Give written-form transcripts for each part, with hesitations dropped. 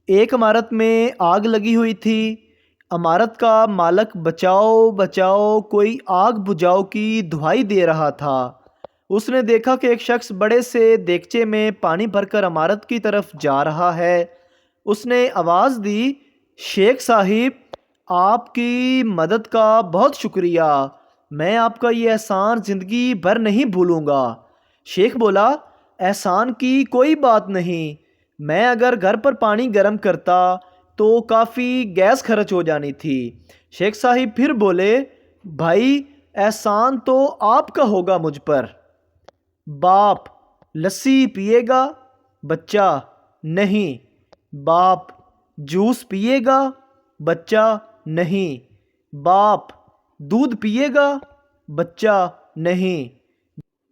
ایک عمارت میں آگ لگی ہوئی تھی۔ عمارت کا مالک بچاؤ بچاؤ کوئی آگ بجھاؤ کی دہائی دے رہا تھا۔ اس نے دیکھا کہ ایک شخص بڑے سے دیگچے میں پانی بھر کر عمارت کی طرف جا رہا ہے۔ اس نے آواز دی، شیخ صاحب، آپ کی مدد کا بہت شکریہ، میں آپ کا یہ احسان زندگی بھر نہیں بھولوں گا۔ شیخ بولا، احسان کی کوئی بات نہیں، میں اگر گھر پر پانی گرم کرتا تو کافی گیس خرچ ہو جانی تھی۔ شیخ صاحب پھر بولے، بھائی احسان تو آپ کا ہوگا مجھ پر۔ باپ، لسی پیے گا؟ بچہ، نہیں۔ باپ، جوس پیے گا؟ بچہ، نہیں۔ باپ، دودھ پیے گا؟ بچہ، نہیں۔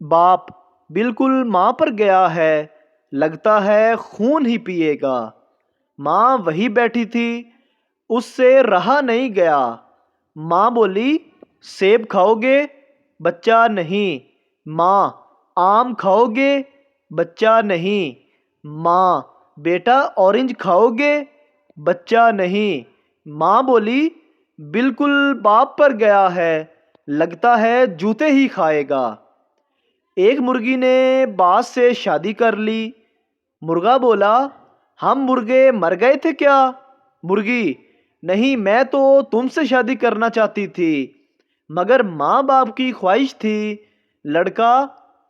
باپ، بالکل ماں پر گیا ہے، لگتا ہے خون ہی پیے گا۔ ماں وہی بیٹھی تھی، اس سے رہا نہیں گیا۔ ماں بولی، سیب کھاؤ گے؟ بچہ، نہیں۔ ماں، آم کھاؤ گے؟ بچہ، نہیں۔ ماں، بیٹا اورنج کھاؤ گے؟ بچہ، نہیں۔ ماں بولی، بالکل باپ پر گیا ہے، لگتا ہے جوتے ہی کھائے گا۔ ایک مرغی نے باز سے شادی کر لی۔ مرغا بولا، ہم مرغے مر گئے تھے کیا؟ مرغی، نہیں، میں تو تم سے شادی کرنا چاہتی تھی، مگر ماں باپ کی خواہش تھی لڑکا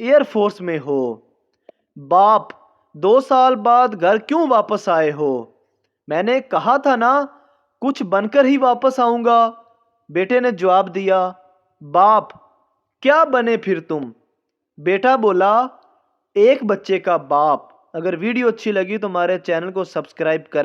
ایئر فورس میں ہو۔ باپ، 2 سال بعد گھر کیوں واپس آئے ہو؟ میں نے کہا تھا نا، کچھ بن کر ہی واپس آؤں گا۔ بیٹے نے جواب دیا، باپ، کیا بنے پھر تم؟ بیٹا بولا، ایک بچے کا باپ۔ اگر ویڈیو اچھی لگی تو ہمارے چینل کو سبسکرائب کر